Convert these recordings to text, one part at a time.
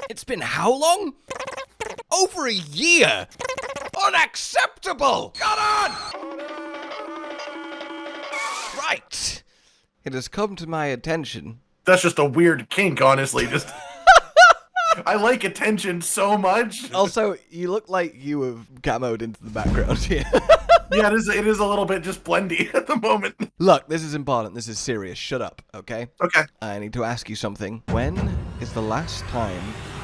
It's been how long? Over a year! Unacceptable! Got on! Right. It has come to my attention. That's just a weird kink, honestly. Just I like attention so much. Also, you look like you have camoed into the background here. Yeah, it is a little bit just blendy at the moment. Look, this is important. This is serious. Shut up, okay? Okay. I need to ask you something. When is the last time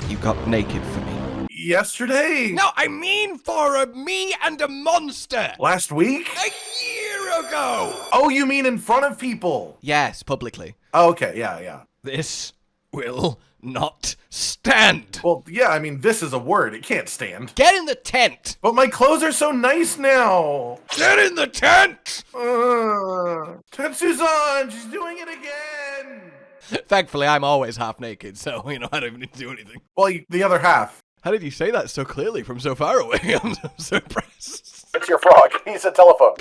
you got naked for me? Yesterday? No, I mean for me and a monster. Last week? A year ago. Oh, you mean in front of people? Yes, publicly. Oh, okay, yeah. This will not stand. Well, yeah, I mean, this is a word. It can't stand. Get in the tent. But my clothes are so nice now. Get in the tent. Tetsu's on. She's doing it again. Thankfully, I'm always half naked, so, I don't even need to do anything. Well, the other half. How did you say that so clearly from so far away? I'm so impressed. It's your frog. He's a telephone.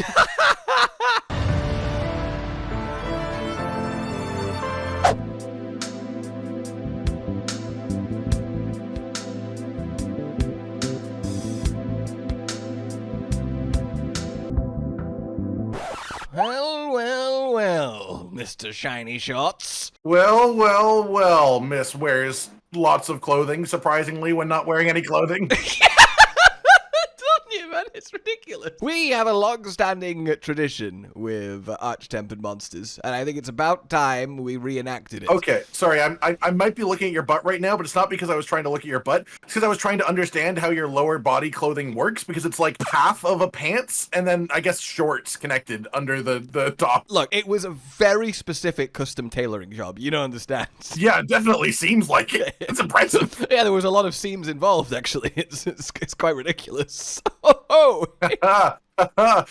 Well, Mr. Shiny Shorts. Well, Miss wears lots of clothing, surprisingly, when not wearing any clothing. You, man, it's ridiculous. We have a long-standing tradition with arch-tempered monsters, and I think it's about time we reenacted it. Okay, sorry, I might be looking at your butt right now, but it's not because I was trying to look at your butt. It's because I was trying to understand how your lower body clothing works, because it's like half of a pants, and then, I guess, shorts connected under the top. Look, it was a very specific custom tailoring job. You don't understand. Yeah, it definitely seems like it. It's impressive. Yeah, there was a lot of seams involved, actually. It's quite ridiculous. Oh!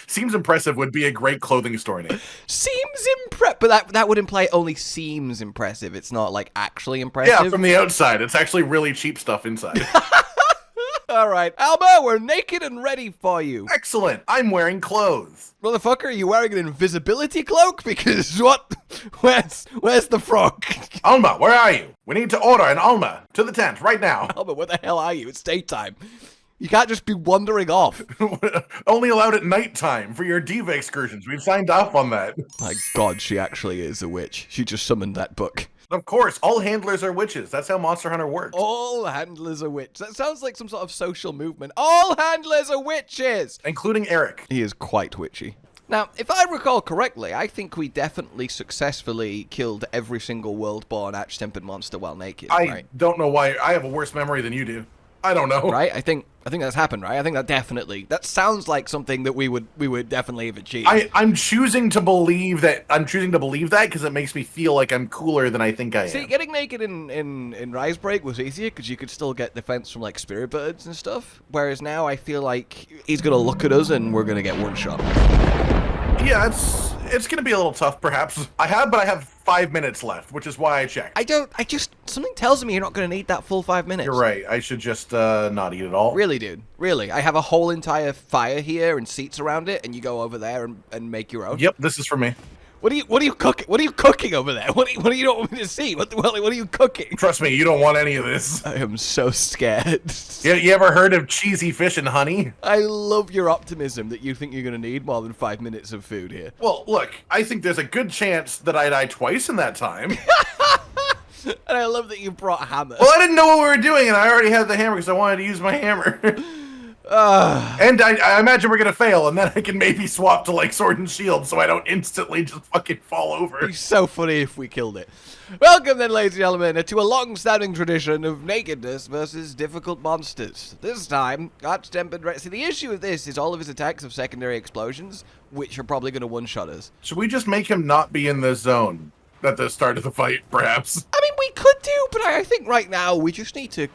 Seems impressive would be a great clothing store name. Seems impressive, but that would imply it only seems impressive. It's not, like, actually impressive. Yeah, from the outside. It's actually really cheap stuff inside. All right, Alba, we're naked and ready for you. Excellent. I'm wearing clothes. Motherfucker, are you wearing an invisibility cloak? Because what? Where's the frog? Alma, where are you? We need to order an Alma to the tent right now. Alba, where the hell are you? It's daytime. You can't just be wandering off. Only allowed at nighttime for your diva excursions. We've signed off on that. My God, she actually is a witch. She just summoned that book. Of course, all handlers are witches. That's how Monster Hunter works. All handlers are witches. That sounds like some sort of social movement. All handlers are witches! Including Eric. He is quite witchy. Now, if I recall correctly, I think we definitely successfully killed every single world-born arch-tempered monster while naked, I right? don't know why. I have a worse memory than you do. I don't know. Right? I think that's happened, right? I think that sounds like something that we would definitely have achieved. I'm choosing to believe that because it makes me feel like I'm cooler than I think I am. See, getting naked in Risebreak was easier because you could still get defense from like spirit birds and stuff. Whereas now I feel like he's gonna look at us and we're gonna get one shot. Yeah, it's gonna be a little tough, perhaps. I have 5 minutes left, which is why I checked. Something tells me you're not gonna need that full 5 minutes. You're right. I should just not eat at all. Really, dude. Really. I have a whole entire fire here and seats around it, and you go over there and make your own. Yep, this is for me. What are you cooking? What are you cooking over there? What do you don't want me to see? What are you cooking? Trust me, you don't want any of this. I am so scared. You ever heard of cheesy fish and honey? I love your optimism that you think you're going to need more than 5 minutes of food here. Well, look, I think there's a good chance that I die twice in that time. And I love that you brought a hammer. Well, I didn't know what we were doing, and I already had the hammer because I wanted to use my hammer. And I imagine we're gonna fail, and then I can maybe swap to like sword and shield so I don't instantly just fucking fall over. It'd be so funny if we killed it. Welcome then, ladies and gentlemen, to a long-standing tradition of nakedness versus difficult monsters. This time, arch-tempered... See, the issue with this is all of his attacks have secondary explosions, which are probably gonna one-shot us. Should we just make him not be in the zone at the start of the fight, perhaps? I mean, we could do, but I think right now we just need to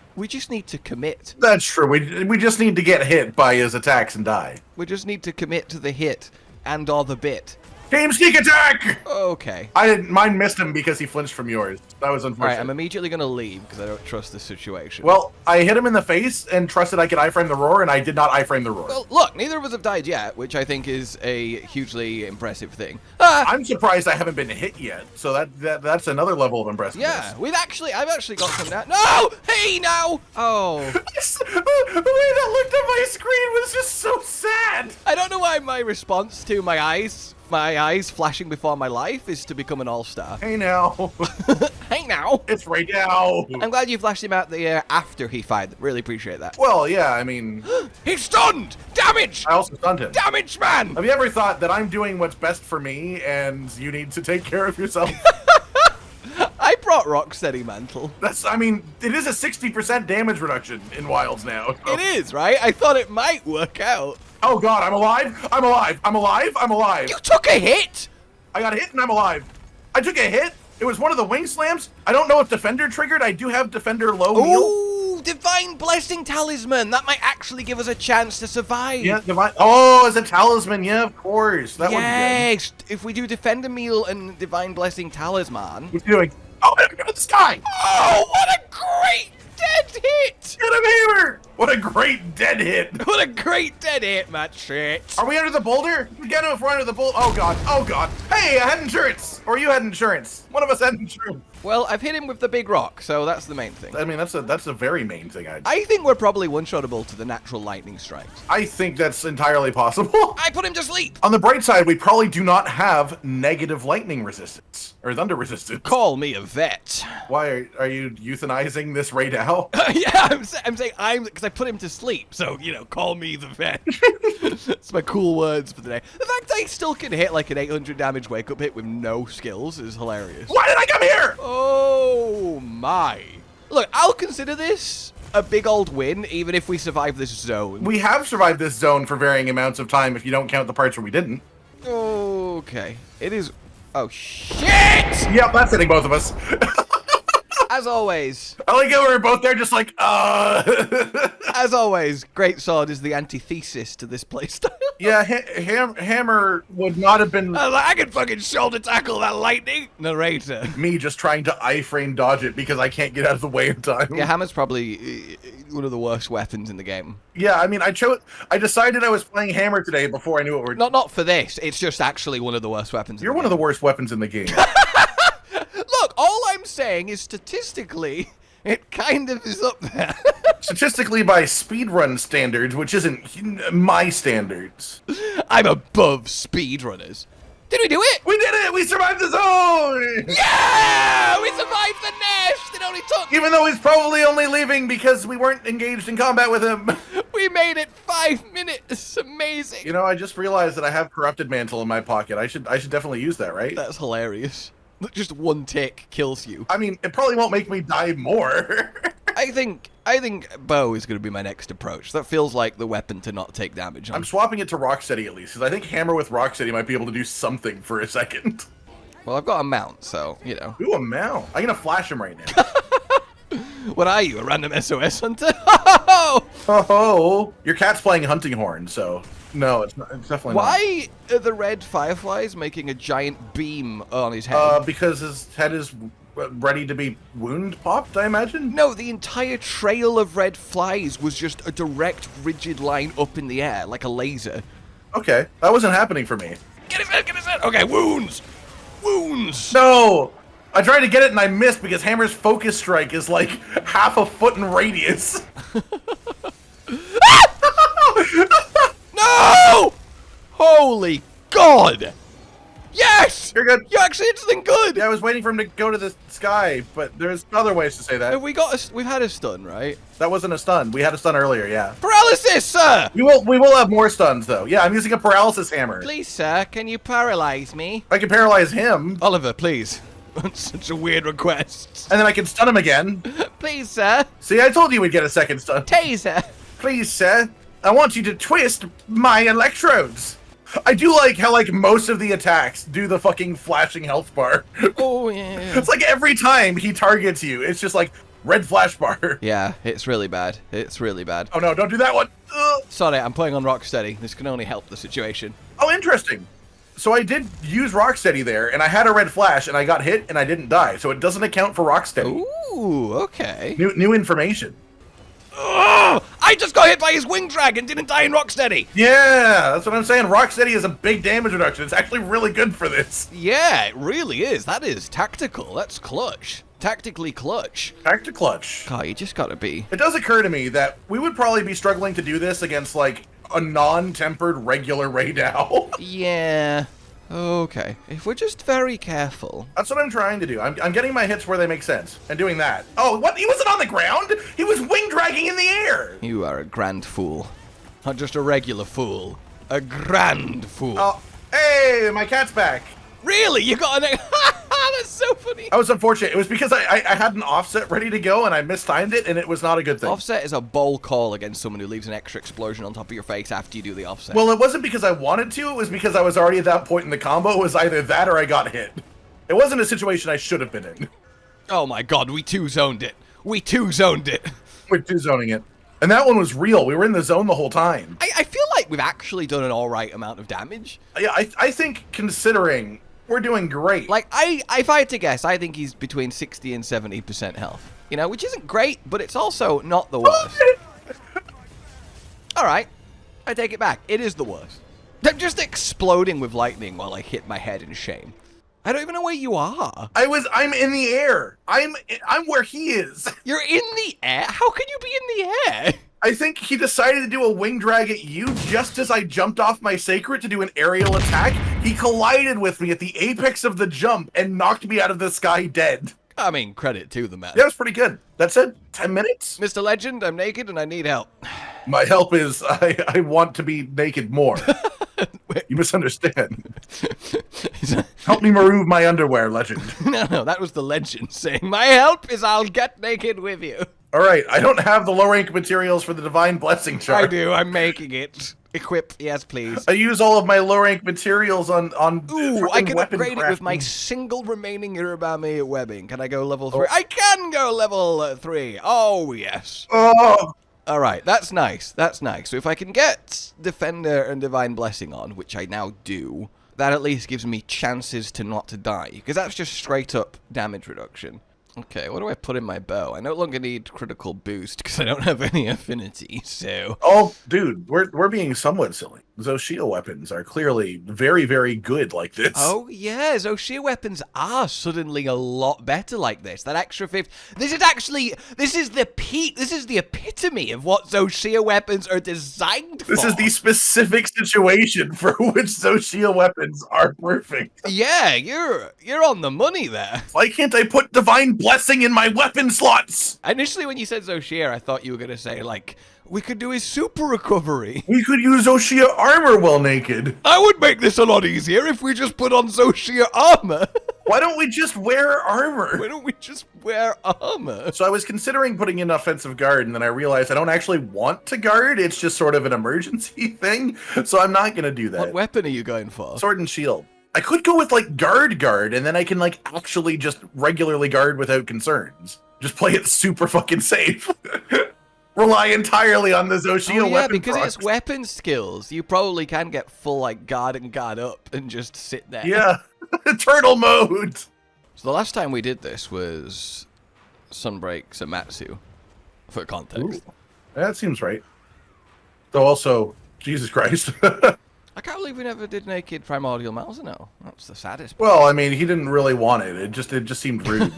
commit. That's true. We just need to get hit by his attacks and die. We just need to commit to the hit and or the bit. Team sneak attack! Okay. Mine missed him because he flinched from yours. That was unfortunate. Alright, I'm immediately gonna leave because I don't trust this situation. Well, I hit him in the face and trusted I could iframe the roar, and I did not iframe the roar. Well, look, neither of us have died yet, which I think is a hugely impressive thing. I'm surprised I haven't been hit yet, so that's another level of impressiveness. Yeah, I've actually got some now. No! Hey, now! Oh. The way that looked at my screen was just so sad. I don't know why my response to my eyes flashing before my life is to become an all-star. Hey now. Hey now! It's right now. I'm glad you flashed him out the air after he fired. Really appreciate that. Well, yeah, I mean... He's stunned! Damage! I also stunned him. Damage, man! Have you ever thought that I'm doing what's best for me and you need to take care of yourself? I brought Rocksteady Mantle. I mean, it is a 60% damage reduction in Wilds now. So. It is, right? I thought it might work out. Oh god, I'm alive! I'm alive! I'm alive! I'm alive! You took a hit! I got hit and I'm alive. I took a hit. It was one of the wing slams. I don't know if Defender triggered. I do have Defender low heal. Ooh, Divine Blessing Talisman. That might actually give us a chance to survive. Yeah, Divine. Oh, it's a talisman. Yeah, of course. That would be yes. If we do Defender Meal and Divine Blessing Talisman. good. What's he doing? Oh, I'm going to the sky. Oh, what a great dead hit. Get him, Hammer. What a great dead hit. What a great dead hit, Matt shit. Are we under the boulder? We get him if we're under the boulder. Oh, God. Oh, God. Hey, I had insurance. Or you had insurance. One of us had insurance. Well, I've hit him with the big rock, so that's the main thing. I mean, that's a very main thing. I think we're probably one-shottable to the natural lightning strikes. I think that's entirely possible. I put him to sleep. On the bright side, we probably do not have negative lightning resistance. Or thunder resistance. Call me a vet. Why are you euthanizing this Rey now? Yeah, I'm saying because I put him to sleep, so, you know, call me the vet. That's my cool words for the day. The fact that I still can hit like an 800 damage wake-up hit with no skills is hilarious. Why did I come here? Oh, my. Look, I'll consider this a big old win, even if we survive this zone. We have survived this zone for varying amounts of time if you don't count the parts where we didn't. Okay. It is... Oh, shit! Yep, that's hitting both of us. As always. I like how we're both there just like, As always, Great Sword is the antithesis to this playstyle. Yeah, Hammer would not have been... I can fucking shoulder tackle that lightning. Narrator. Me just trying to iframe dodge it because I can't get out of the way in time. Yeah, Hammer's probably one of the worst weapons in the game. Yeah, I mean, I decided I was playing Hammer today before I knew what we're... Not for this. It's just actually one of the worst weapons. You're one of the worst weapons in the game. Look, all I'm saying is statistically, it kind of is up there. Statistically, by speedrun standards, which isn't my standards. I'm above speedrunners. Did we do it? We did it! We survived the zone! Yeah! We survived the nest! It only took... Even though he's probably only leaving because we weren't engaged in combat with him. We made it 5 minutes. Amazing. You know, I just realized that I have corrupted mantle in my pocket. I should definitely use that, right? That's hilarious. Just one tick kills you. I mean, it probably won't make me die more. I think bow is going to be my next approach. That feels like the weapon to not take damage on. I'm swapping it to Rocksteady at least, because I think Hammer with Rocksteady might be able to do something for a second. Well, I've got a mount, so, you know. Ooh, a mount. I'm going to flash him right now. What are you, a random SOS hunter? Oh, your cat's playing hunting horn, so... No, it's definitely not. Why are the red fireflies making a giant beam on his head? Because his head is ready to be wound popped, I imagine? No, the entire trail of red flies was just a direct, rigid line up in the air, like a laser. Okay, that wasn't happening for me. Get his head, get his head! Okay, wounds! Wounds! No! I tried to get it and I missed because Hammer's focus strike is like half a foot in radius. No! Holy God! Yes! You're good. You actually did something good! Yeah, I was waiting for him to go to the sky, but there's other ways to say that. Have we've had a stun, right? That wasn't a stun. We had a stun earlier, yeah. Paralysis, sir! We will have more stuns though. Yeah, I'm using a paralysis hammer. Please, sir, can you paralyze me? I can paralyze him. Oliver, please. That's such a weird request. And then I can stun him again. Please, sir. See, I told you we'd get a second stun. Taser. Please, sir. I want you to twist my electrodes. I do like how, like, most of the attacks do the fucking flashing health bar. Oh, yeah. It's like every time he targets you, it's just like, red flash bar. Yeah, it's really bad. It's really bad. Oh no, don't do that one. Ugh. Sorry, I'm playing on Rocksteady. This can only help the situation. Oh, interesting. So I did use Rocksteady there, and I had a red flash, and I got hit, and I didn't die. So it doesn't account for Rocksteady. Ooh, okay. New information. Oh, I just got hit by his wing drag and didn't die in Rocksteady. Yeah, that's what I'm saying. Rocksteady is a big damage reduction. It's actually really good for this. Yeah, it really is. That is tactical. That's clutch. Tactically clutch. Tactic clutch. God, you just gotta be. It does occur to me that we would probably be struggling to do this against, like, a non-tempered regular Rey now. Yeah. Okay. If we're just very careful. That's what I'm trying to do. I'm getting my hits where they make sense and doing that. Oh, what? He wasn't on the ground. He was wing dragging in the air. You are a grand fool. Not just a regular fool. A grand fool. Oh, hey, my cat's back. Really? You got an... That's so funny. That was unfortunate. It was because I had an offset ready to go and I mistimed it and it was not a good thing. Offset is a bold call against someone who leaves an extra explosion on top of your face after you do the offset. Well, it wasn't because I wanted to. It was because I was already at that point in the combo. It was either that or I got hit. It wasn't a situation I should have been in. Oh my god, we two-zoned it. We two-zoned it. We're two-zoning it. And that one was real. We were in the zone the whole time. I feel like we've actually done an alright amount of damage. Yeah, I think considering we're doing great. Like, if I had to guess, I think he's between 60 and 70% health. You know, which isn't great, but it's also not the worst. Alright, I take it back. It is the worst. I'm just exploding with lightning while I hit my head in shame. I don't even know where you are. I'm in the air. I'm where he is. You're in the air? How can you be in the air? I think he decided to do a wing drag at you just as I jumped off my seikret to do an aerial attack. He collided with me at the apex of the jump and knocked me out of the sky dead. I mean, credit to the man. Yeah, it was pretty good. That's it. 10 minutes? Mr. Legend, I'm naked and I need help. My help is I want to be naked more. You misunderstand. Help me remove my underwear, Legend. No, that was the Legend saying, my help is I'll get naked with you. All right, I don't have the low rank materials for the divine blessing chart. I do, I'm making it. Equip, yes please. I use all of my low rank materials on Ooh, I can upgrade it with my crafting. single remaining Urubami webbing. Can I go level 3? I can go level 3. Oh, yes. Oh, All right, that's nice. That's nice. So if I can get Defender and Divine Blessing on, which I now do, that at least gives me chances to not to die, because that's just straight up damage reduction. Okay, what do I put in my bow? I no longer need critical boost because I don't have any affinity, so... oh, dude, we're being somewhat silly. Zoshia weapons are clearly very, very good like this. Oh, yeah, Zoshia weapons are suddenly a lot better like this. That extra 50... This is the peak, this is the epitome of what Zoshia weapons are designed for. This is the specific situation for which Zoshia weapons are perfect. Yeah, you're on the money there. Why can't I put divine blessing in my weapon slots? Initially, when you said Zoshia, I thought you were going to say, like, we could do his super recovery. We could use Zoshia armor while naked. That would make this a lot easier if we just put on Zoshia armor. Why don't we just wear armor? Why don't we just wear armor? So I was considering putting in offensive guard, and then I realized I don't actually want to guard. It's just sort of an emergency thing. So I'm not going to do that. What weapon are you going for? Sword and shield. I could go with, like, guard, and then I can, like, actually just regularly guard without concerns. Just play it super fucking safe. Rely entirely on the Zoshia weapon. Yeah, because procs. it's weapon skills. You probably can get full, like, guard and guard up and just sit there. Yeah. Turtle mode. So the last time we did this was Sunbreak Samatsu, for context. Ooh, that seems right. Though also, Jesus Christ. I can't believe we never did Naked Primordial Malzeno. That's the saddest part. Well, I mean, he didn't really want it. It just seemed rude.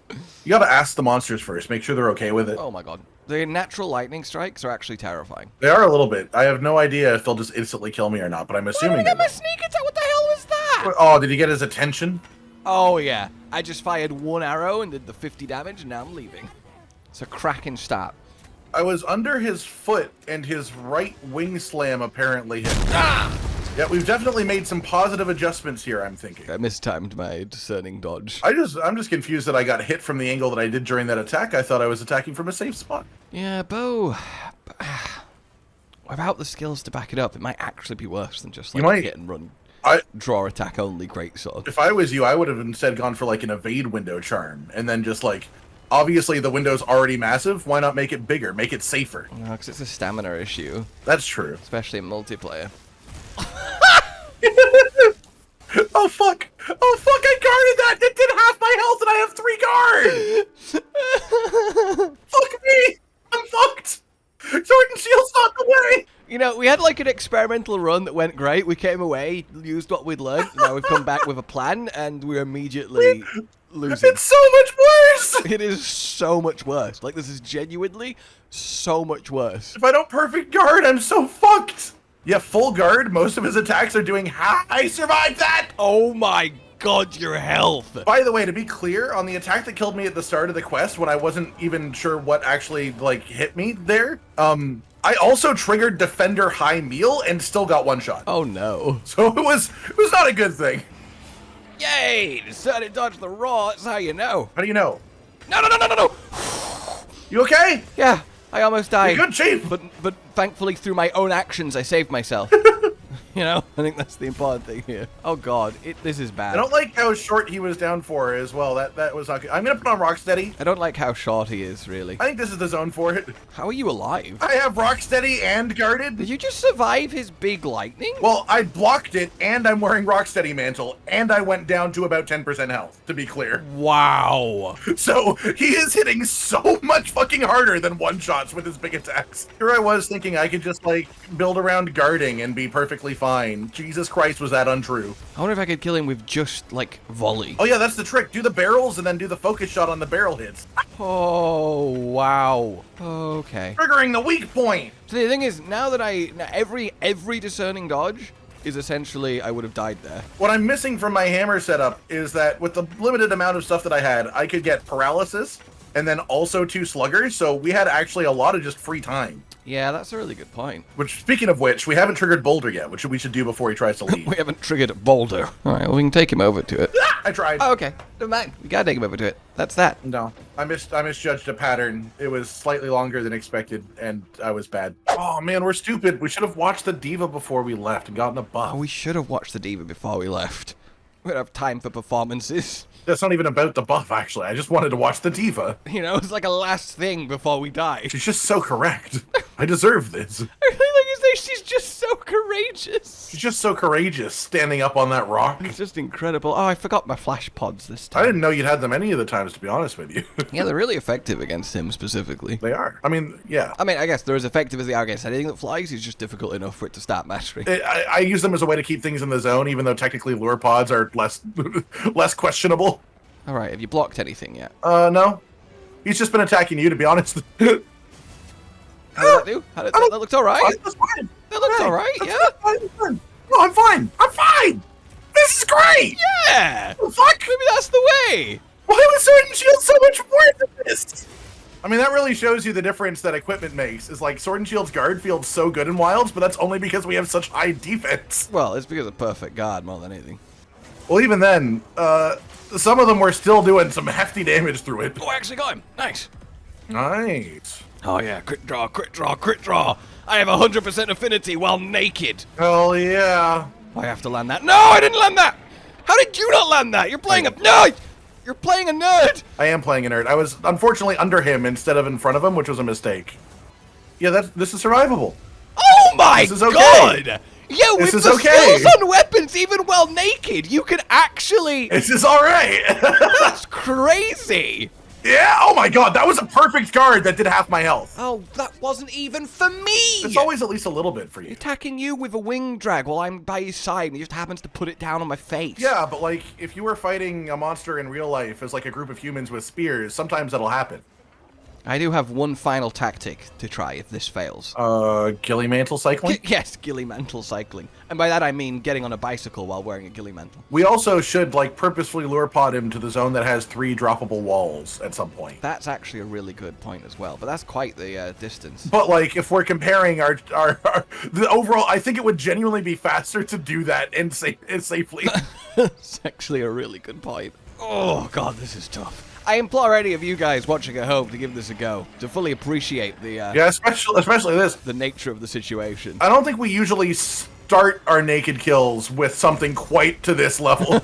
You gotta ask the monsters first. Make sure they're okay with it. Oh my god. The natural lightning strikes are actually terrifying. They are a little bit. I have no idea if they'll just instantly kill me or not, but I'm assuming I they got my will. sneak attack. What the hell was that? Oh, did you get his attention? Oh yeah. I just fired one arrow and did the 50 damage, and now I'm leaving. It's a cracking start. I was under his foot, and his right wing slam apparently hit. Ah! Yeah, we've definitely made some positive adjustments here, I'm thinking. I mistimed my discerning dodge. I'm just confused that I got hit from the angle that I did during that attack. I thought I was attacking from a safe spot. Yeah, Bo. Without the skills to back it up, it might actually be worse than just like hit and run. Draw attack only greatsword. If I was you, I would have instead gone for like an evade window charm, and then just like, obviously the window's already massive. Why not make it bigger? Make it safer. No, because it's a stamina issue. That's true. Especially in multiplayer. Oh fuck! Oh fuck! I guarded that. It did half my health, and I have 3 guard. Fuck me! I'm fucked. Sword and shield's not the way. You know, we had like an experimental run that went great. We came away, used what we'd learned. Now we've come back with a plan, and we're immediately losing. It's so much worse. It is so much worse. Like, this is genuinely so much worse. If I don't perfect guard, I'm so fucked. Yeah, full guard. Most of his attacks are doing half. I survived that. Oh my god, your health. By the way, to be clear, on the attack that killed me at the start of the quest, when I wasn't even sure what actually like hit me there, I also triggered Defender High Meal and still got 1 shot. Oh no. So it was not a good thing. Yay! Decided to dodge the raw. That's how you know. How do you know? No, no, no, no, no, no. You okay? Yeah, I almost died. You're good, Chief. But thankfully, through my own actions, I saved myself. You know, I think that's the important thing here. Oh god, this is bad. I don't like how short he was down for as well. That was not good. I'm gonna put on Rocksteady. I don't like how short he is, really. I think this is the zone for it. How are you alive? I have Rocksteady and guarded. Did you just survive his big lightning? Well, I blocked it, and I'm wearing Rocksteady mantle, and I went down to about 10% health, to be clear. Wow. So he is hitting so much fucking harder than one-shots with his big attacks. Here I was thinking I could just, like, build around guarding and be perfectly fine. Jesus Christ, was that untrue. I wonder if I could kill him with just, like, volley. Oh yeah, that's the trick. Do the barrels and then do the focus shot on the barrel hits. Oh, wow. Okay. Triggering the weak point. So the thing is, now that every discerning dodge is essentially, I would have died there. What I'm missing from my hammer setup is that with the limited amount of stuff that I had, I could get paralysis and then also 2 sluggers, so we had actually a lot of just free time. Yeah, that's a really good point. Which, speaking of which, we haven't triggered Boulder yet, which we should do before he tries to leave. We haven't triggered Boulder. All right, well, we can take him over to it. I tried. Oh, okay. Never mind. We gotta take him over to it. That's that. No, I misjudged a pattern. It was slightly longer than expected, and I was bad. Oh man, we're stupid. We should have watched the Diva before we left and gotten a buff. Oh, we should have watched the Diva before we left. We don't have time for performances. That's not even about the buff, actually. I just wanted to watch the Diva. You know, it's like a last thing before we die. She's just so correct. I deserve this. I really like you say she's just so courageous. She's just so courageous, standing up on that rock. It's just incredible. Oh, I forgot my flash pods this time. I didn't know you'd had them any of the times, to be honest with you. Yeah, they're really effective against him specifically. They are. I mean, yeah. I mean, I guess they're as effective as they are against anything that flies. It's just difficult enough for it to start mastering. I use them as a way to keep things in the zone, even though technically lure pods are less less questionable. All right, have you blocked anything yet? No. He's just been attacking you, to be honest. How did that do? That looks all right. That's fine. That looks all right, yeah. That's fine. No, I'm fine. I'm fine. This is great. Yeah. Oh, fuck. Maybe that's the way. Why was Sword and Shield so much more than this? I mean, that really shows you the difference that equipment makes. Is like Sword and Shield's guard feels so good in Wilds, but that's only because we have such high defense. Well, it's because of perfect guard more than anything. Well, even then, some of them were still doing some hefty damage through it. Oh, I actually got him. Nice. Nice. Oh, yeah. Crit draw, crit draw, crit draw. I have 100% affinity while naked. Hell yeah. I have to land that. No, I didn't land that. How did you not land that? You're playing a... No! You're playing a nerd. I am playing a nerd. I was unfortunately under him instead of in front of him, which was a mistake. Yeah, this is survivable. Oh my This is okay. god! Yeah, with This is the okay. skills on weapons, even while naked, you can actually... This is alright. That's crazy! Yeah, oh my god, that was a perfect guard that did half my health. Oh, that wasn't even for me! It's always at least a little bit for you. Attacking you with a wing drag while I'm by his side, and he just happens to put it down on my face. Yeah, but like, if you were fighting a monster in real life as like a group of humans with spears, sometimes that'll happen. I do have one final tactic to try if this fails. Gilly mantle cycling? Yes, ghillie mantle cycling. And by that I mean getting on a bicycle while wearing a ghillie mantle. We also should like purposefully lure pod him to the zone that has 3 droppable walls at some point. That's actually a really good point as well, but that's quite the distance. But like, if we're comparing our the overall, I think it would genuinely be faster to do that and safely. That's actually a really good point. Oh god, this is tough. I implore any of you guys watching at home to give this a go, to fully appreciate the Yeah, especially this. the nature of the situation. I don't think we usually start our naked kills with something quite to this level.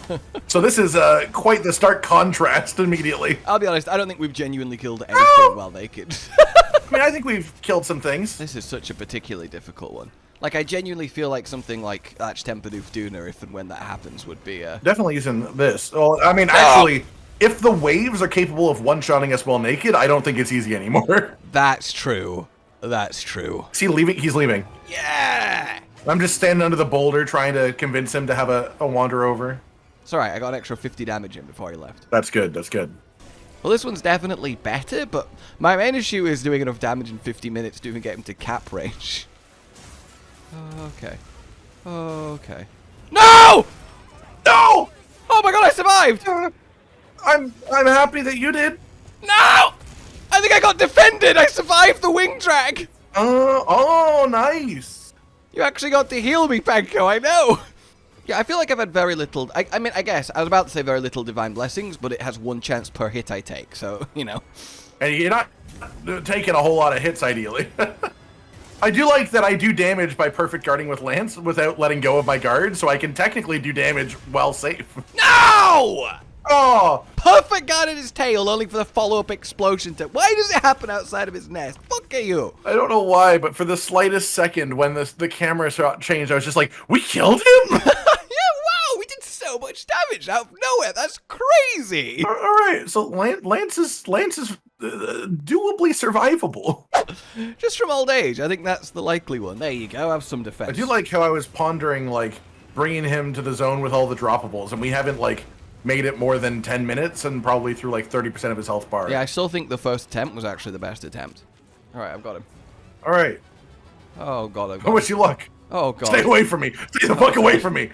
So this is quite the stark contrast immediately. I'll be honest, I don't think we've genuinely killed anything while naked. I mean, I think we've killed some things. This is such a particularly difficult one. Like, I genuinely feel like something like Arch-tempered duna, if and when that happens, would be definitely using this. Well, I mean, actually, if the waves are capable of one-shotting us while naked, I don't think it's easy anymore. That's true. That's true. Is he leaving? He's leaving. Yeah! I'm just standing under the boulder trying to convince him to have a wander over. It's alright, I got an extra 50 damage in before he left. That's good, that's good. Well, this one's definitely better, but my main issue is doing enough damage in 50 minutes to even get him to cap range. Okay. Okay. No! No! Oh my god, I survived! I'm happy that you did. No! I think I got defended! I survived the wing drag! Oh, nice. You actually got to heal me, Panko, I know! Yeah, I feel like I've had very little... I mean, I guess, I was about to say very little divine blessings, but it has 1 chance per hit I take, so, you know. And you're not taking a whole lot of hits, ideally. I do like that I do damage by perfect guarding with Lance without letting go of my guard, so I can technically do damage while safe. No! Oh! Perfect guard in his tail, only for the follow-up explosion to... Why does it happen outside of his nest? Fuck you! I don't know why, but for the slightest second when the camera shot changed, I was just like, we killed him? Yeah, wow! We did so much damage out of nowhere! That's crazy! Alright, so Lance is doably survivable. Just from old age, I think that's the likely one. There you go, have some defense. I do like how I was pondering, like, bringing him to the zone with all the droppables, and we haven't, like, made it more than 10 minutes and probably through, like, 30% of his health bar. Yeah, I still think the first attempt was actually the best attempt. Alright, I've got him. Alright. Oh god, I've got I wish you luck. Oh god. Stay away from me. Stay the fuck away from me.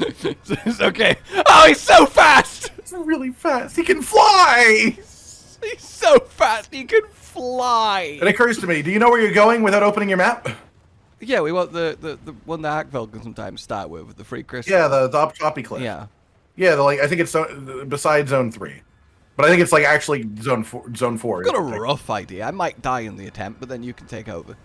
It's okay. Oh, he's so fast! It's really fast. He can fly! He's so fast, he can fly! It occurs to me, do you know where you're going without opening your map? Yeah, we want the one that arkveld can sometimes start with the free crystal. Yeah, the toppy cliff. Yeah. Yeah, like, I think it's beside zone 3. But I think it's like actually zone 4. I've got a rough idea. I might die in the attempt, but then you can take over.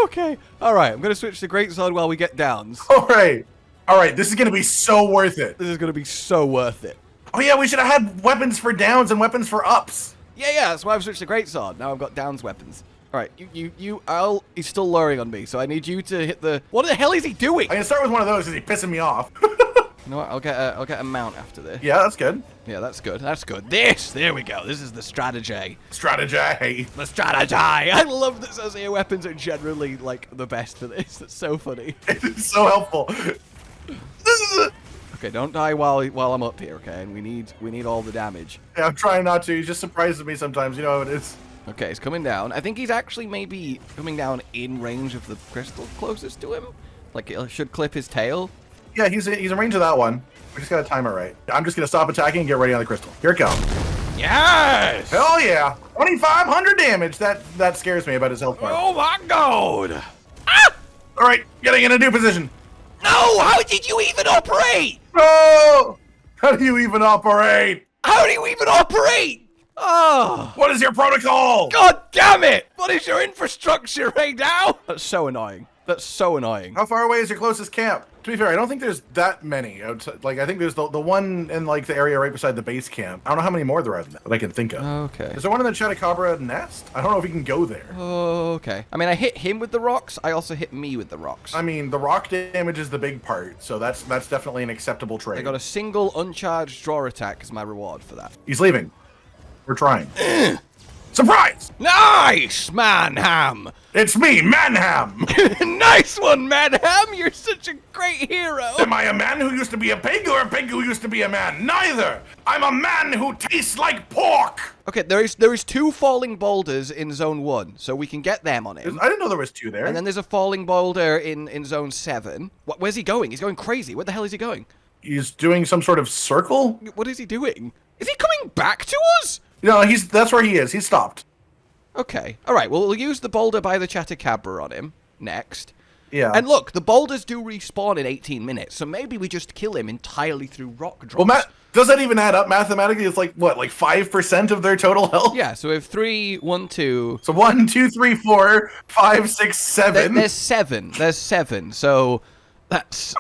Okay. Alright, I'm going to switch to greatsword while we get downs. Alright. Alright, this is going to be so worth it. This is going to be so worth it. Oh yeah, we should have had weapons for downs and weapons for ups. Yeah, that's why I've switched to greatsword. Now I've got downs weapons. Alright, he's still luring on me, so I need you to hit the... What the hell is he doing? I'm gonna start with one of those because he's pissing me off. You know what, I'll get a mount after this. Yeah, that's good. Yeah, that's good, that's good. There we go, this is the strategy. Strategy. The strategy! I love that Sosia weapons are generally, like, the best for this. That's so funny. It's so helpful. Okay, don't die while I'm up here, okay? And we need all the damage. Yeah, I'm trying not to. He just surprises me sometimes, you know how it is. Okay, he's coming down. I think he's actually maybe coming down in range of the crystal closest to him. Like, it should clip his tail. Yeah, he's in range of that one. We just gotta time it right. I'm just gonna stop attacking and get ready on the crystal. Here it comes. Yes! Hell yeah! 2,500 damage. That scares me about his health bar. Oh my god! Ah! All right, getting in a new position. No! How did you even operate? No! How do you even operate? How do you even operate? Oh! What is your protocol? God damn it! What is your infrastructure right now? That's so annoying. That's so annoying. How far away is your closest camp? To be fair, I don't think there's that many outside. Like, I think there's the one in, like, the area right beside the base camp. I don't know how many more there are than that I can think of. Okay. Is there one in the Chatacabra nest? I don't know if you can go there. Okay. I mean, I hit him with the rocks. I also hit me with the rocks. I mean, the rock damage is the big part, so that's definitely an acceptable trade. I got a single uncharged draw attack as my reward for that. He's leaving. We're trying. Surprise! Nice, Manham! It's me, Manham! Nice one, Manham! You're such a great hero! Am I a man who used to be a pig or a pig who used to be a man? Neither! I'm a man who tastes like pork! Okay, there is 2 falling boulders in zone 1, so we can get them on him. I didn't know there was 2 there. And then there's a falling boulder in zone 7. Where's he going? He's going crazy. Where the hell is he going? He's doing some sort of circle? What is he doing? Is he coming back to us? No, that's where he is. He's stopped. Okay. Alright, well, we'll use the boulder by the Chatacabra on him next. Yeah. And look, the boulders do respawn in 18 minutes, so maybe we just kill him entirely through rock drops. Well, does that even add up mathematically? It's like, what, like 5% of their total health? Yeah, so we have 3, 1, 2... So 1, 2, 3, 4, 5, 6, 7. There's 7. There's 7, so that's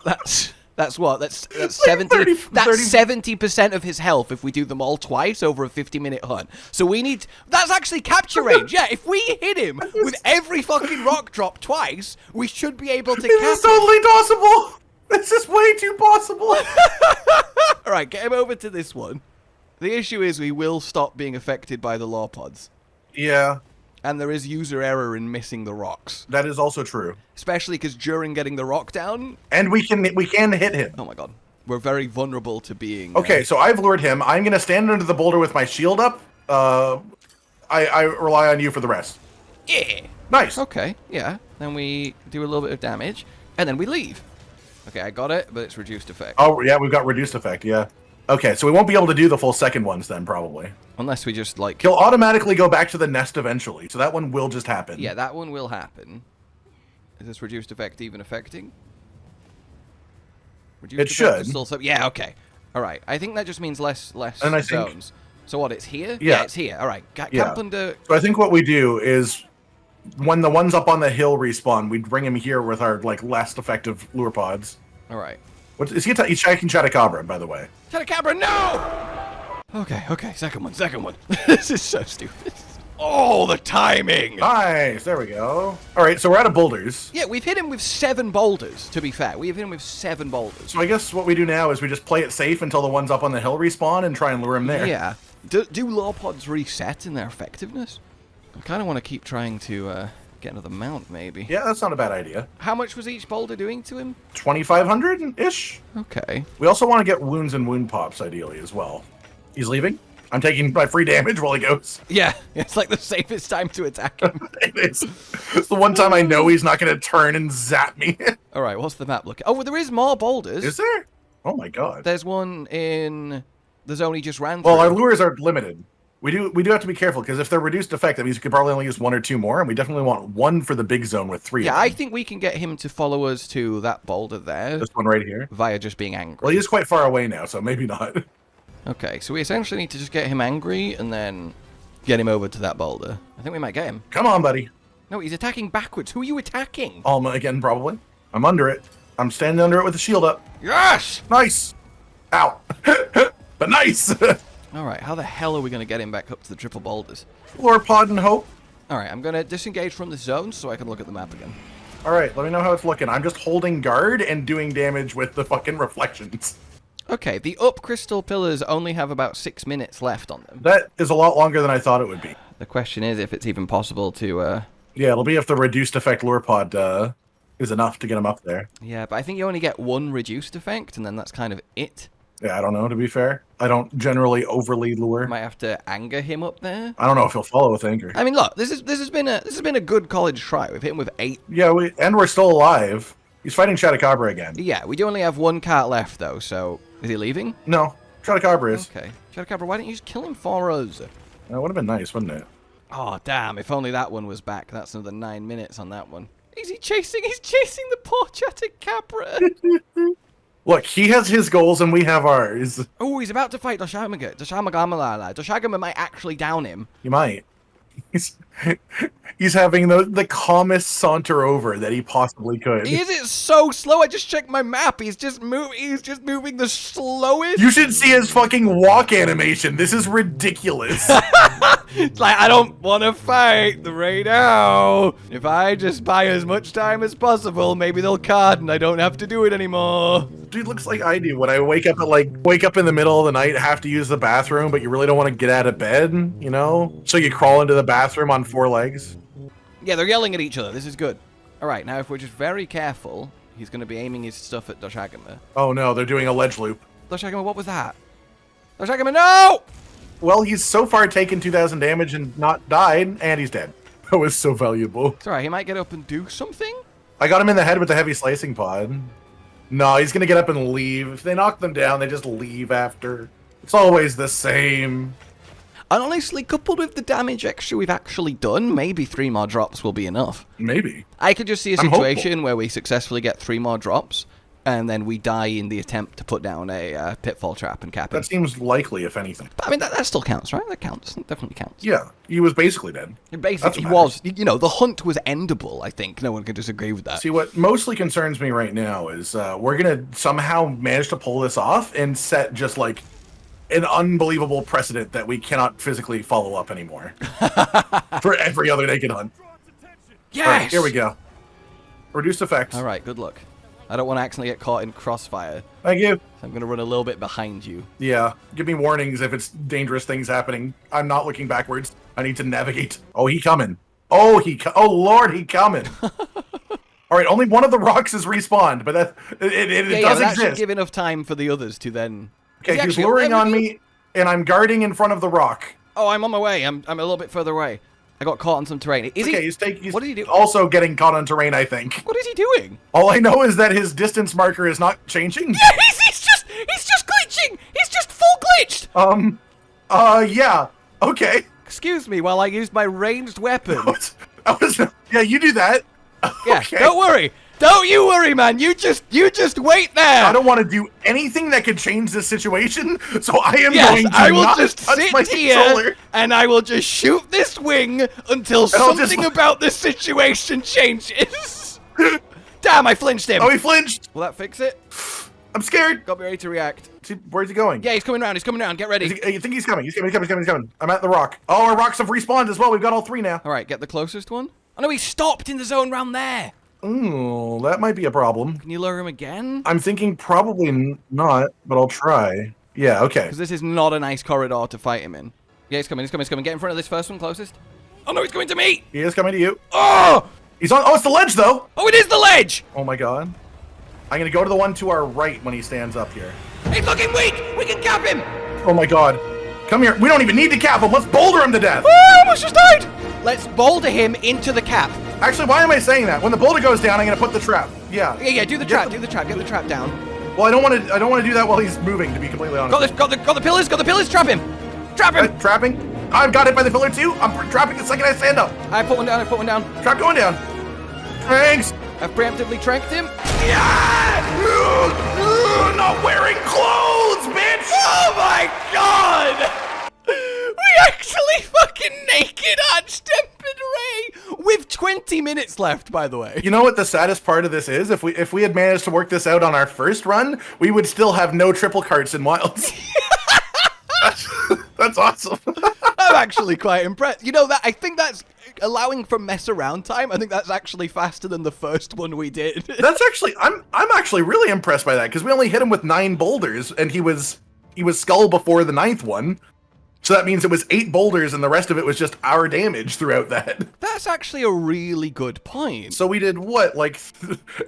That's what? That's 70. 30 That's 70% of his health if we do them all twice over a 50-minute hunt. So we need. That's actually capture range. Yeah, if we hit him with every fucking rock drop twice, we should be able to This is totally possible. This is way too possible. All right, get him over to this one. The issue is we will stop being affected by the law pods. Yeah. And there is user error in missing the rocks. That is also true. Especially because during getting the rock down... And we can hit him. Oh my god. We're very vulnerable to being... Okay, so I've lured him. I'm going to stand under the boulder with my shield up. I rely on you for the rest. Yeah. Nice. Okay, yeah. Then we do a little bit of damage. And then we leave. Okay, I got it, but it's reduced effect. Oh, yeah, we've got reduced effect, yeah. Okay, so we won't be able to do the full second ones then, probably. Unless we just, like... He'll automatically go back to the nest eventually, so that one will just happen. Yeah, that one will happen. Is this reduced effect even affecting? Reduced it should. Still yeah, okay. All right. I think that just means less and I zones. think, so what, it's here? Yeah. It's here. All right. Camp under... So I think what we do is, when the ones up on the hill respawn, we bring him here with our, like, less effective lure pods. All right. What, is he's attacking Chatacabra, by the way. Chatacabra, no! Okay, second one. This is so stupid. Oh, the timing! Nice, there we go. All right, so we're out of boulders. Yeah, we've hit him with 7 boulders, to be fair. We've hit him with 7 boulders. So I guess what we do now is we just play it safe until the ones up on the hill respawn and try and lure him there. Yeah. Do law pods reset in their effectiveness? I kind of want to keep trying to get another mount, maybe. Yeah, that's not a bad idea. How much was each boulder doing to him? 2,500-ish. Okay. We also want to get wounds and wound pops, ideally, as well. He's leaving. I'm taking my free damage while he goes. Yeah, it's like the safest time to attack him. It is. It's the one time I know he's not going to turn and zap me. All right, what's the map looking? Oh, well, there is more boulders. Is there? Oh my god. There's one in the zone he just ran through. Well, our lures are limited. We do have to be careful, because if they're reduced effect, that means we could probably only use 1 or 2 more, and we definitely want 1 for the big zone with 3 Yeah, of them. I think we can get him to follow us to that boulder there. This one right here? Via just being angry. Well, he is quite far away now, so maybe not. Okay, so we essentially need to just get him angry and then get him over to that boulder. I think we might get him. Come on, buddy. No, he's attacking backwards. Who are you attacking? Alma again, probably. I'm under it. I'm standing under it with the shield up. Yes! Nice! Ow. But nice! Alright, how the hell are we going to get him back up to the triple boulders? Lure pod and hope. Alright, I'm going to disengage from the zone so I can look at the map again. Alright, let me know how it's looking. I'm just holding guard and doing damage with the fucking reflections. Okay, the up crystal pillars only have about 6 minutes left on them. That is a lot longer than I thought it would be. The question is if it's even possible to... Yeah, it'll be if the reduced effect lure pod is enough to get him up there. Yeah, but I think you only get 1 reduced effect, and then that's kind of it. Yeah, I don't know, to be fair. I don't generally overly lure. Might have to anger him up there. I don't know if he'll follow with anger. I mean, look, this has been a good college try. We've hit him with 8. Yeah, we're still alive. He's fighting Chatacabra again. Yeah, we do only have 1 cart left, though, so... Is he leaving? No, Chatacabra is. Okay. Chatacabra, why don't you just kill him for us? That would have been nice, wouldn't it? Oh, damn, if only that one was back. That's another 9 minutes on that one. He's chasing the poor Chatacabra. Look, he has his goals and we have ours. Oh, he's about to fight Doshamagama. Doshagama might actually down him. He might. He's having the calmest saunter over that he possibly could. Is it so slow? I just checked my map. He's just moving the slowest. You should see his fucking walk animation. This is ridiculous. It's like, I don't want to fight right now. If I just buy as much time as possible, maybe they'll card and I don't have to do it anymore. Dude, looks like I do when I wake up in the middle of the night, have to use the bathroom, but you really don't want to get out of bed, you know? So you crawl into the bathroom on 4 legs. Yeah, they're yelling at each other. This is good. All right, now if we're just very careful, he's going to be aiming his stuff at Doshagama. Oh no, they're doing a ledge loop. Doshagama, what was that? Doshagama, no! Well, he's so far taken 2,000 damage and not died, and he's dead. That was so valuable. It's all right, he might get up and do something. I got him in the head with the heavy slicing pod. No, he's going to get up and leave. If they knock them down, they just leave after. It's always the same. And honestly, coupled with the damage extra we've actually done, maybe 3 more drops will be enough. Maybe. I could just see a situation where we successfully get 3 more drops, and then we die in the attempt to put down a pitfall trap and cap him. That seems likely, if anything. But, I mean, that still counts, right? That counts. That definitely counts. Yeah, he was basically dead. Basically, he was. You know, the hunt was endable, I think. No one can disagree with that. See, what mostly concerns me right now is we're going to somehow manage to pull this off and set just, like, an unbelievable precedent that we cannot physically follow up anymore. For every other naked hunt. Yes! All right, here we go. Reduced effects. All right, good luck. I don't want to accidentally get caught in crossfire. Thank you. So I'm going to run a little bit behind you. Yeah, give me warnings if it's dangerous things happening. I'm not looking backwards. I need to navigate. Oh, he coming. Oh, Lord, he coming. All right, only one of the rocks is respawned, but that it does that exist. should give enough time for the others to then... Okay, he's luring on me, and I'm guarding in front of the rock. Oh, I'm on my way. I'm a little bit further away. I got caught on some terrain. He's what did he do? Also getting caught on terrain, I think. What is he doing? All I know is that his distance marker is not changing. Yeah, he's just glitching. He's just full glitched. Yeah. Okay. Excuse me while I used my ranged weapon. Yeah, you do that. Yeah, okay. Don't worry. Don't you worry, man. You just wait there. I don't want to do anything that could change this situation, so I am going to I will not just touch sit my here controller. and I will just shoot this wing until something about this situation changes. Damn, I flinched him. Oh, he flinched. Will that fix it? I'm scared. Got me ready to react. Where's he going? Yeah, he's coming around. He's coming around. Get ready. You think he's coming? He's coming. I'm at the rock. Oh, our rocks have respawned as well. We've got all three now. All right, get the closest one. Oh no, he stopped in the zone round there. Ooh, that might be a problem. Can you lure him again? I'm thinking probably not, but I'll try. Yeah, okay. Because this is not a nice corridor to fight him in. Yeah, he's coming. Get in front of this first one closest. Oh no, he's coming to me. He is coming to you. Oh! He's on. Oh, it's the ledge though. Oh, it is the ledge. Oh my god. I'm gonna go to the one to our right when he stands up here. He's looking weak. We can cap him. Oh my god. Come here. We don't even need to cap him. Let's boulder him to death. Oh, I almost just died. Let's boulder him into the cap. Actually, why am I saying that? When the boulder goes down, I'm gonna put the trap. Yeah. Yeah. Do the trap. Get the trap down. Well, I don't want to do that while he's moving. To be completely honest. Got the pillars. Trap him. Trapping. I've got hit by the pillar too. I'm trapping the second I stand up. I put one down. Trap going down. Thanks. I've preemptively tranked him. Yeah! Not wearing clothes, bitch! Oh my god! We actually fucking naked Arch Rey with 20 minutes left, by the way. You know what the saddest part of this is? If we had managed to work this out on our first run, we would still have no triple carts in wilds. That's awesome. I'm actually quite impressed. You know, I think that's allowing for mess around time. I think that's actually faster than the first one we did. That's actually I'm actually really impressed by that because we only hit him with 9 boulders and he was skull before the 9th one. So that means it was 8 boulders and the rest of it was just our damage throughout that. That's actually a really good point. So we did what? Like,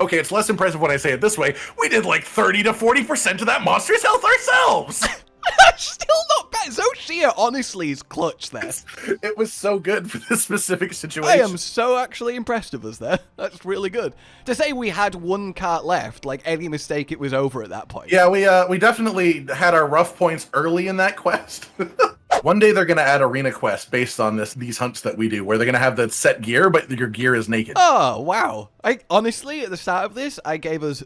okay, it's less impressive when I say it this way. We did like 30 to 40% of that monster's health ourselves. That's still not bad. Zoshia honestly is clutch there. It was so good for this specific situation. I am so actually impressed of us there. That's really good. To say we had 1 cart left, like any mistake, it was over at that point. Yeah, we definitely had our rough points early in that quest. One day they're going to add arena quests based on these hunts that we do, where they're going to have the set gear, but your gear is naked. Oh, wow. Honestly, at the start of this, I gave us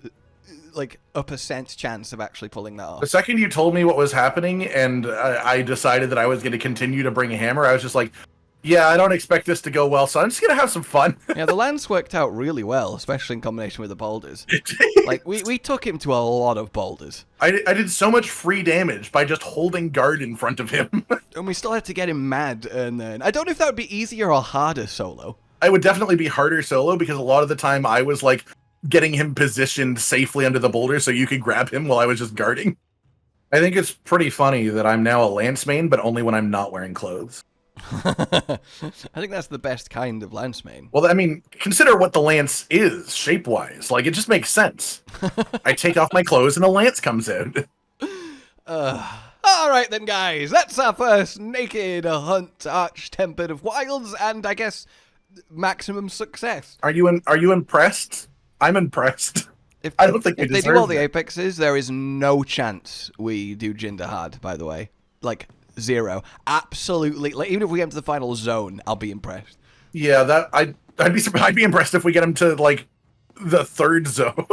like a % chance of actually pulling that off. The second you told me what was happening and I decided that I was going to continue to bring a hammer, I was just like, yeah, I don't expect this to go well, so I'm just going to have some fun. Yeah, the lance worked out really well, especially in combination with the boulders. Like, we took him to a lot of boulders. I did so much free damage by just holding guard in front of him. And we still had to get him mad, and then I don't know if that would be easier or harder solo. I would definitely be harder solo, because a lot of the time I was, like, getting him positioned safely under the boulder so you could grab him while I was just guarding. I think it's pretty funny that I'm now a lance main, but only when I'm not wearing clothes. I think that's the best kind of lance main. Well, I mean, consider what the lance is, shape-wise. Like, it just makes sense. I take off my clothes and a lance comes out. Alright then, guys. That's our first naked hunt arch-tempered of wilds, and I guess maximum success. Are you impressed? I'm impressed. I don't think if they do all the apexes, there is no chance we do Dahaad, by the way. Like, 0. Absolutely. Like, even if we get into the final zone, I'll be impressed. Yeah, I'd be impressed if we get him to, like, the 3rd zone.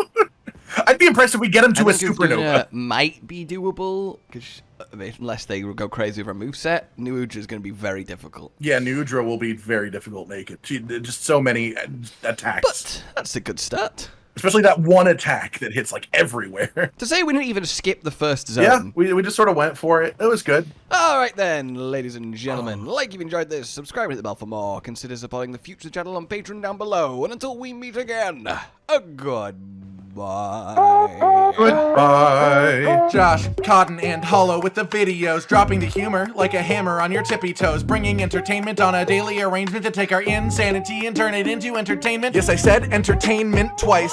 I'd be impressed if we get him to a I think supernova. might be doable, because unless they go crazy with a moveset, new Udra is going to be very difficult. Yeah, Udra will be very difficult naked. Just so many attacks. But that's a good start. Especially that one attack that hits like everywhere. To say we didn't even skip the first zone. Yeah, we just sort of went for it. It was good. Alright then, ladies and gentlemen, like you've enjoyed this, subscribe and hit the bell for more. Consider supporting the future channel on Patreon down below. And until we meet again, a goodbye. Goodbye. Josh, Cotton, and Hollow with the videos, dropping the humor like a hammer on your tippy toes, bringing entertainment on a daily arrangement to take our insanity and turn it into entertainment. Yes, I said entertainment twice,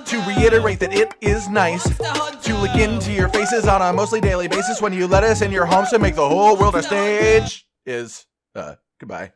to reiterate that it is nice to look into your faces on a mostly daily basis when you let us in your homes to make the whole world a stage. Goodbye.